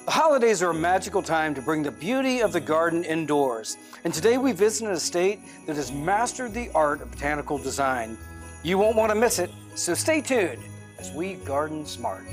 The holidays are a magical time to bring the beauty of the garden indoors. And today we visit an estate that has mastered the art of botanical design. You won't want to miss it, so stay tuned as we garden smart.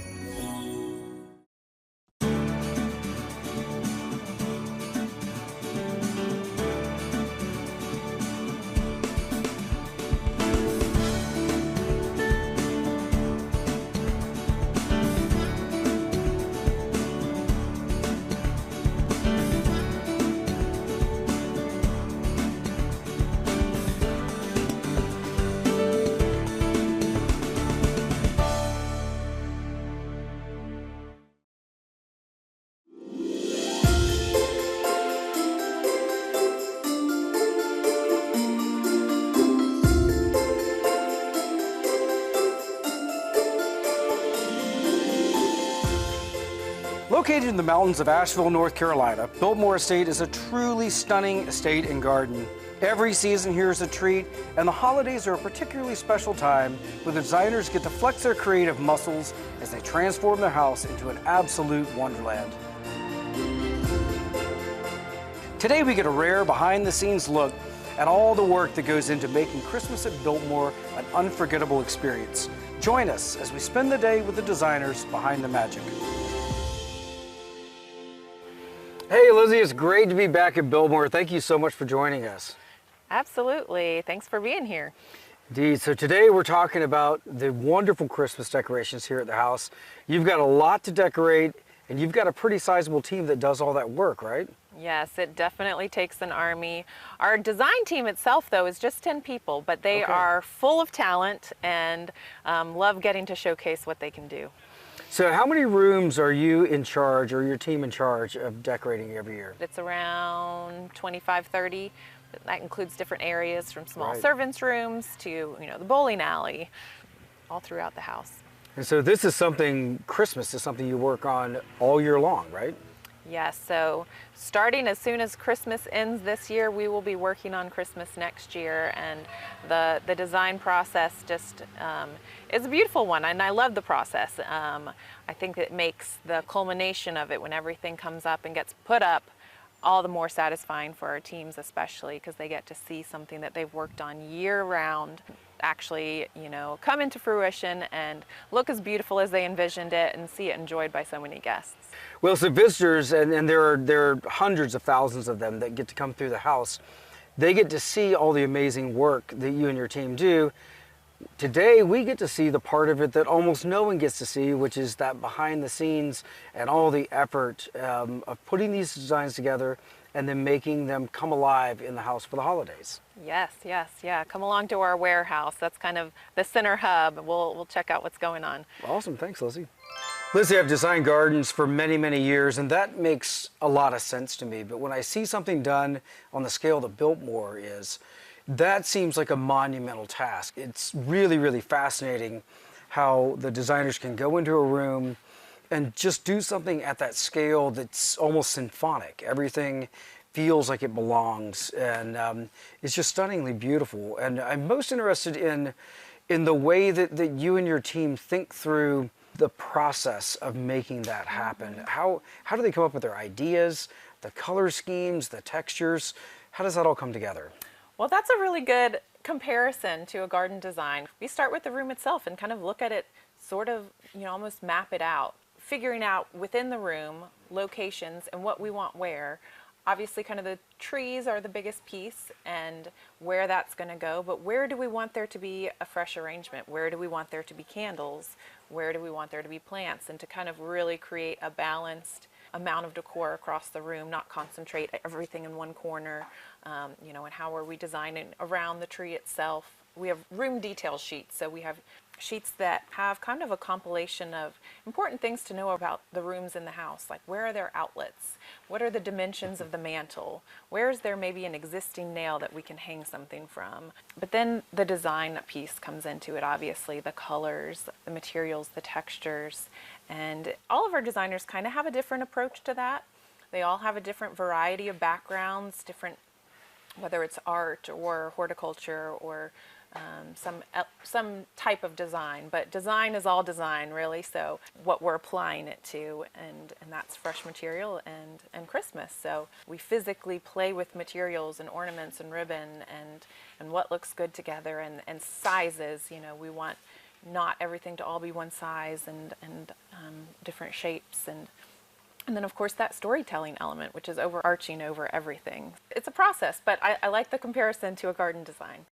Located in the mountains of Asheville, North Carolina, Biltmore Estate is a truly stunning estate and garden. Every season here is a treat, and the holidays are a particularly special time where the designers get to flex their creative muscles as they transform their house into an absolute wonderland. Today we get a rare behind-the-scenes look at all the work that goes into making Christmas at Biltmore an unforgettable experience. Join us as we spend the day with the designers behind the magic. Hey Lizzie, it's great to be back at Biltmore. Thank you so much for joining us. Absolutely. Thanks for being here. Indeed. So today we're talking about the wonderful Christmas decorations here at the house. You've got a lot to decorate, and you've got a pretty sizable team that does all that work, right? Yes, it definitely takes an army. Our design team itself, though, is just 10 people, but they are full of talent and love getting to showcase what they can do. So how many rooms are you in charge, or your team in charge, of decorating every year? It's around 25, 30. That includes different areas from small servants' rooms to, the bowling alley, all throughout the house. And so this is something, Christmas is something you work on all year long, right? Yes, so starting as soon as Christmas ends this year, we will be working on Christmas next year, and the design process just is a beautiful one, and I love the process. I think it makes the culmination of it when everything comes up and gets put up all the more satisfying for our teams, especially because they get to see something that they've worked on year round actually, come into fruition and look as beautiful as they envisioned it and see it enjoyed by so many guests. Well, so visitors, and there are hundreds of thousands of them that get to come through the house, they get to see all the amazing work that you and your team do. Today, we get to see the part of it that almost no one gets to see, which is that behind the scenes and all the effort of putting these designs together and then making them come alive in the house for the holidays. Yes, yeah. Come along to our warehouse. That's kind of the center hub. We'll check out what's going on. Awesome, thanks Lizzie. Lizzie, I've designed gardens for many, many years, and that makes a lot of sense to me. But when I see something done on the scale that Biltmore is, that seems like a monumental task. It's really, really fascinating how the designers can go into a room and just do something at that scale that's almost symphonic. Everything feels like it belongs, and it's just stunningly beautiful. And I'm most interested in the way that you and your team think through the process of making that happen. How do they come up with their ideas, the color schemes, the textures? How does that all come together? Well, that's a really good comparison to a garden design. We start with the room itself and kind of look at it, sort of, almost map it out, figuring out within the room locations and what we want where. Obviously, kind of the trees are the biggest piece and where that's going to go, but where do we want there to be a fresh arrangement? Where do we want there to be candles? Where do we want there to be plants? And to kind of really create a balanced amount of decor across the room, not concentrate everything in one corner, and how are we designing around the tree itself. We have room detail sheets, so we have sheets that have kind of a compilation of important things to know about the rooms in the house, like where are their outlets, what are the dimensions of the mantle, where is there maybe an existing nail that we can hang something from. But then the design piece comes into it, obviously, the colors, the materials, the textures, and all of our designers kind of have a different approach to that. They all have a different variety of backgrounds, different, whether it's art or horticulture or some type of design, but design is all design really. So what we're applying it to, and that's fresh material and Christmas. So we physically play with materials and ornaments and ribbon and what looks good together and sizes. You know, we want not everything to all be one size and different shapes and then, of course, that storytelling element, which is overarching over everything. It's a process, but I like the comparison to a garden design.